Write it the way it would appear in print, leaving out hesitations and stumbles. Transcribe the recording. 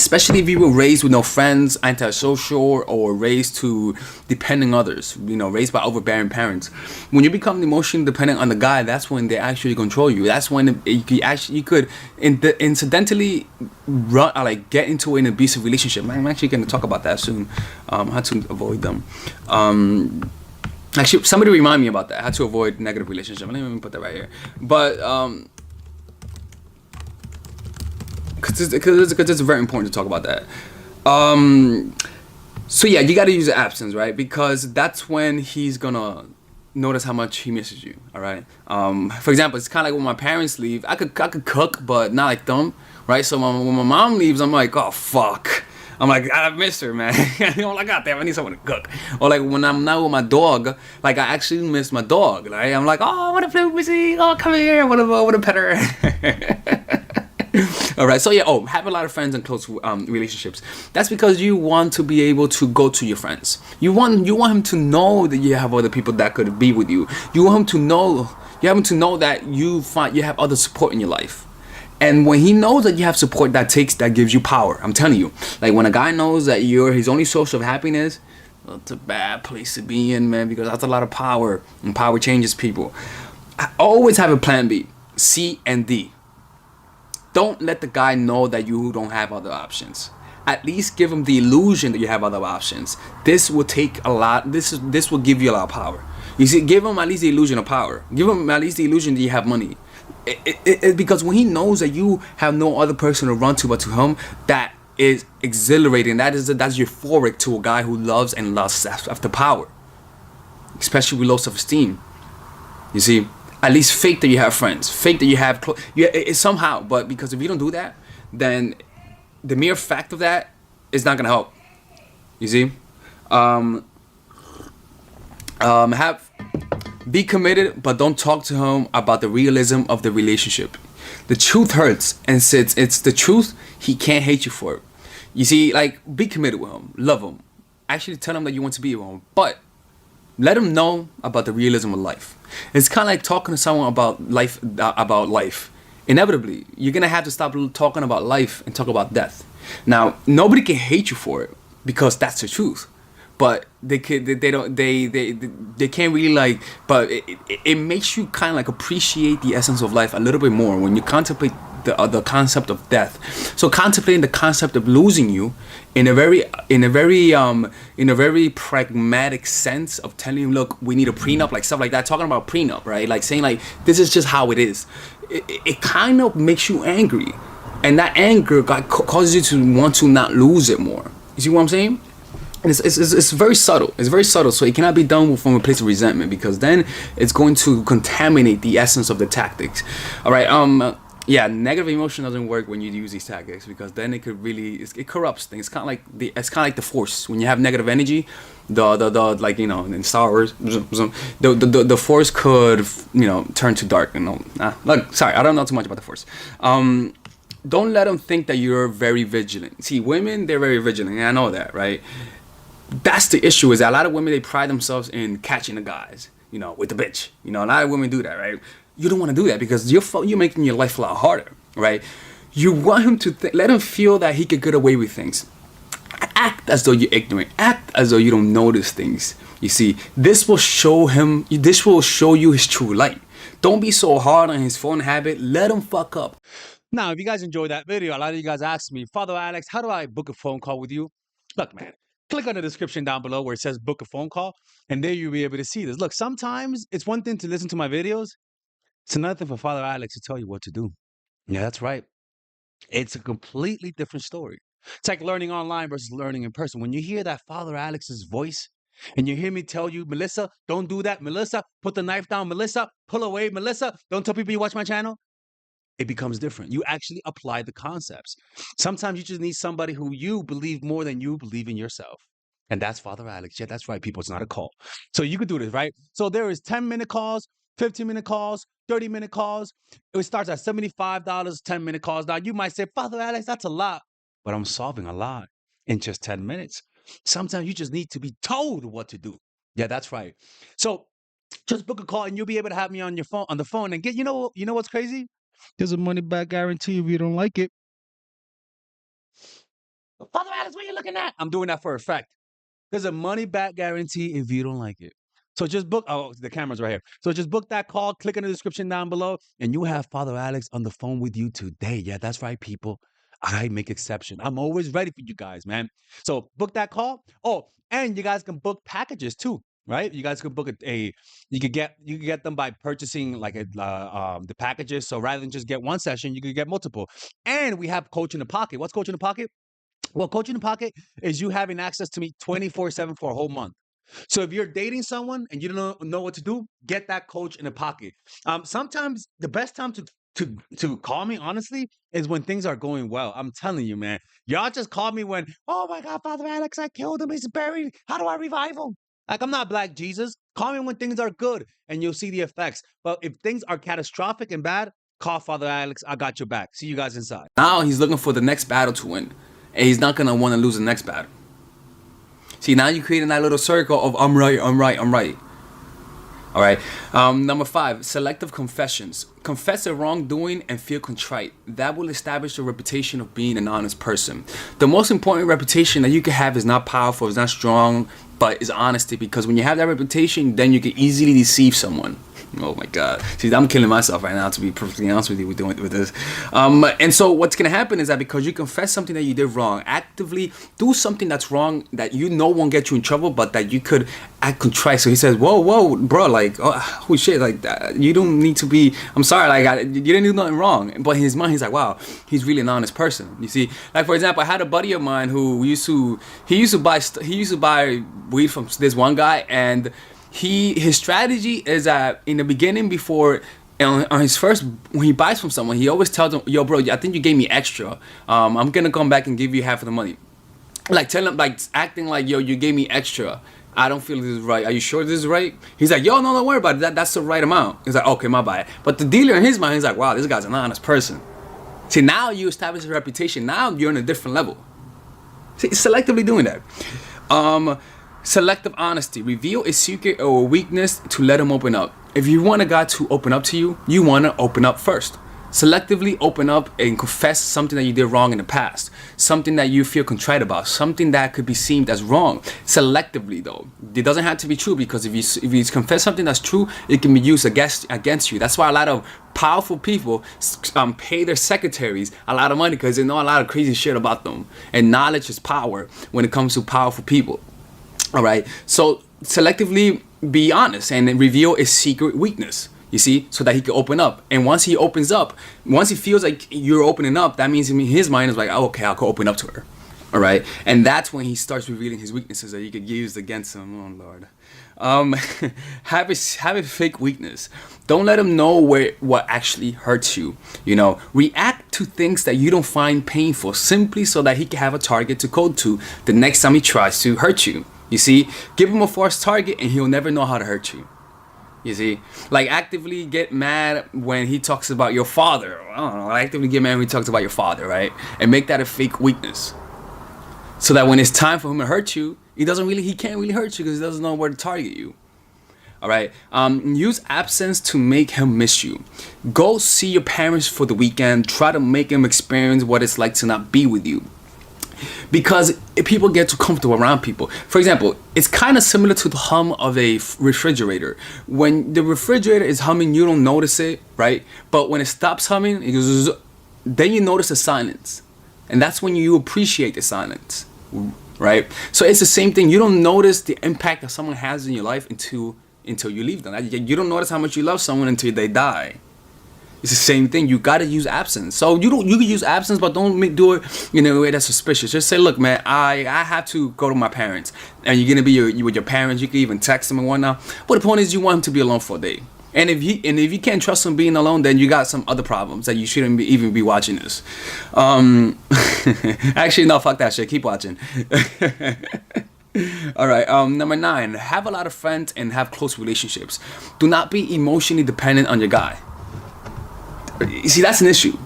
especially if you were raised with no friends, antisocial, or raised to depending others, raised by overbearing parents. When you become emotionally dependent on the guy, that's when they actually control you. That's when you could incidentally like get into an abusive relationship. I'm actually going to talk about that soon. How to avoid them. Actually, somebody remind me about that. How to avoid negative relationship. Let me put that right here. But because it's very important to talk about that. So yeah, you got to use the absence, right? Because that's when he's gonna notice how much he misses you. All right. For example, it's kind of like when my parents leave. I could cook, but not like them, right? So when my mom leaves, I'm like, oh fuck. I'm like, I miss her, man. Like, God damn, I need someone to cook. Or like when I'm not with my dog, like I actually miss my dog. Right? I'm like, oh, I want to play with Missy. Oh, come here. I want to pet her. All right, so yeah, have a lot of friends and close relationships. That's because you want to be able to go to your friends. You want him to know that you have other people that could be with you. You want him to know that you have other support in your life. And when he knows that you have support, that gives you power. I'm telling you, like when a guy knows that you're his only source of happiness, that's a bad place to be in, man, because that's a lot of power, and power changes people. I always have a plan B, C, and D. Don't let the guy know that you don't have other options. At least give him the illusion that you have other options. This will take a lot. This will give you a lot of power. You see, give him at least the illusion of power. Give him at least the illusion that you have money. Because when he knows that you have no other person to run to but to him, that is exhilarating. That's euphoric to a guy who loves and lusts after power, especially with low self-esteem. You see. At least fake that you have friends. Fake that you have somehow. But because if you don't do that, then the mere fact of that is not gonna help. You see, be committed, but don't talk to him about the realism of the relationship. The truth hurts, and since it's the truth, he can't hate you for it. You see, like be committed with him, love him, actually tell him that you want to be with him, but let him know about the realism of life. It's kind of like talking to someone about life. Inevitably, you're gonna have to stop talking about life and talk about death. Now, nobody can hate you for it because that's the truth. But they can't really like. But it makes you kind of like appreciate the essence of life a little bit more when you contemplate the concept of death. So contemplating the concept of losing you in a very pragmatic sense of telling you, look, we need a prenup, like stuff like that, talking about prenup, right? Like saying like this is just how it is. It kind of makes you angry, and that anger causes you to want to not lose it more. You see what I'm saying? And it's very subtle. It's very subtle, so it cannot be done from a place of resentment, because then it's going to contaminate the essence of the tactics. All right. Yeah, negative emotion doesn't work when you use these tactics, because then it corrupts things. It's kind of like the Force. When you have negative energy, the like in Star Wars, the Force could turn to dark. Look, sorry, I don't know too much about the Force. Don't let them think that you're very vigilant. See, women, they're very vigilant, and I know that, right? That's the issue. Is that a lot of women, they pride themselves in catching the guys, with the bitch. A lot of women do that, right? You don't want to do that, because you're making your life a lot harder, right? You want him to let him feel that he could get away with things. Act as though you're ignorant. Act as though you don't notice things. You see, this will show you his true light. Don't be so hard on his phone habit. Let him fuck up. Now, if you guys enjoyed that video, a lot of you guys asked me, Father Alex, how do I book a phone call with you? Look, man, click on the description down below where it says book a phone call, and there you'll be able to see this. Look, sometimes it's one thing to listen to my videos. It's another thing for Father Alex to tell you what to do. Yeah, that's right. It's a completely different story. It's like learning online versus learning in person. When you hear that Father Alex's voice and you hear me tell you, Melissa, don't do that. Melissa, put the knife down. Melissa, pull away. Melissa, don't tell people you watch my channel. It becomes different. You actually apply the concepts. Sometimes you just need somebody who you believe more than you believe in yourself. And that's Father Alex. Yeah, that's right, people. It's not a call. So you could do this, right? So there is 10-minute calls, 15-minute calls, 30-minute calls. It starts at $75, 10-minute calls. Now, you might say, Father Alex, that's a lot. But I'm solving a lot in just 10 minutes. Sometimes you just need to be told what to do. Yeah, that's right. So just book a call and you'll be able to have me on the phone and get, you know what's crazy? There's a money back guarantee if you don't like it. Father Alex, what are you looking at? I'm doing that for effect. There's a money back guarantee if you don't like it. So just book. Oh, the camera's right here. So just book that call. Click in the description down below, and you have Father Alex on the phone with you today. Yeah, that's right, people. I make exception. I'm always ready for you guys, man. So book that call. Oh, and you guys can book packages too, right? You guys can book you could get them by purchasing like the packages. So rather than just get one session, you could get multiple. And we have Coach in the Pocket. What's Coach in the Pocket? Well, Coach in the Pocket is you having access to me 24/7 for a whole month. So if you're dating someone and you don't know what to do, get that coach in the pocket. Sometimes the best time to call me, honestly, is when things are going well. I'm telling you, man. Y'all just call me when, oh my God, Father Alex, I killed him. He's buried. How do I revive him? Like, I'm not Black Jesus. Call me when things are good and you'll see the effects. But if things are catastrophic and bad, call Father Alex. I got your back. See you guys inside. Now he's looking for the next battle to win, and he's not gonna want to lose the next battle. See, now you're creating that little circle of I'm right, I'm right, I'm right. All right. Number 5, selective confessions. Confess a wrongdoing and feel contrite. That will establish a reputation of being an honest person. The most important reputation that you can have is not powerful, it's not strong, but is honesty. Because when you have that reputation, then you can easily deceive someone. Oh my God. See, I'm killing myself right now, to be perfectly honest with you, with this. And so what's going to happen is that because you confess something that you did wrong, actively do something that's wrong that you know won't get you in trouble, but that you could act contrite. So he says, whoa, bro, like, oh shit, like, you don't need to be, I'm sorry, like, you didn't do nothing wrong. But in his mind, he's like, wow, he's really an honest person. You see, like, for example, I had a buddy of mine who used to buy weed from this one guy, and his strategy is that in the beginning, before on his first, when he buys from someone, he always tells them, yo bro, I think you gave me extra, I'm gonna come back and give you half of the money. Like, tell him, like, acting like, yo, you gave me extra, I don't feel this is right, are you sure this is right? He's like, yo, no, don't worry about it, that's the right amount. He's like, okay, my bad. But the dealer in his mind, he's like, wow, this guy's an honest person. See, now you establish a reputation, now you're on a different level. See, selectively doing that. Selective honesty. Reveal a secret or a weakness to let him open up. If you want a guy to open up to you, you want to open up first. Selectively open up and confess something that you did wrong in the past. Something that you feel contrite about. Something that could be seen as wrong. Selectively though. It doesn't have to be true, because if you confess something that's true, it can be used against you. That's why a lot of powerful people pay their secretaries a lot of money, because they know a lot of crazy shit about them. And knowledge is power when it comes to powerful people. All right, so selectively be honest and reveal a secret weakness, you see, so that he can open up. And once he opens up, once he feels like you're opening up, that means in his mind is like, oh, okay, I'll go open up to her. All right, and that's when he starts revealing his weaknesses that you could use against him. Oh Lord. Have a fake weakness. Don't let him know what actually hurts you. You know, react to things that you don't find painful, simply so that he can have a target to code to the next time he tries to hurt you. You see, give him a false target and he'll never know how to hurt you. You see, like, actively get mad when he talks about your father. I don't know, actively get mad when he talks about your father, right? And make that a fake weakness, so that when it's time for him to hurt you, he can't really hurt you because he doesn't know where to target you. All right. Use absence to make him miss you. Go see your parents for the weekend. Try to make him experience what it's like to not be with you. Because if people get too comfortable around people. For example, it's kind of similar to the hum of a refrigerator. When the refrigerator is humming, you don't notice it, right? But when it stops humming, it goes, then you notice the silence. And that's when you appreciate the silence, right? So it's the same thing. You don't notice the impact that someone has in your life until you leave them. You don't notice how much you love someone until they die. It's the same thing. You gotta use absence. So you can use absence, but don't do it in a way that's suspicious. Just say, look, man, I have to go to my parents, and you're gonna be with your parents. You can even text them and whatnot. But the point is, you want him to be alone for a day. And if you can't trust him being alone, then you got some other problems that you shouldn't even be watching this. Actually, no, fuck that shit. Keep watching. All right. Number 9, have a lot of friends and have close relationships. Do not be emotionally dependent on your guy. You see, that's an issue.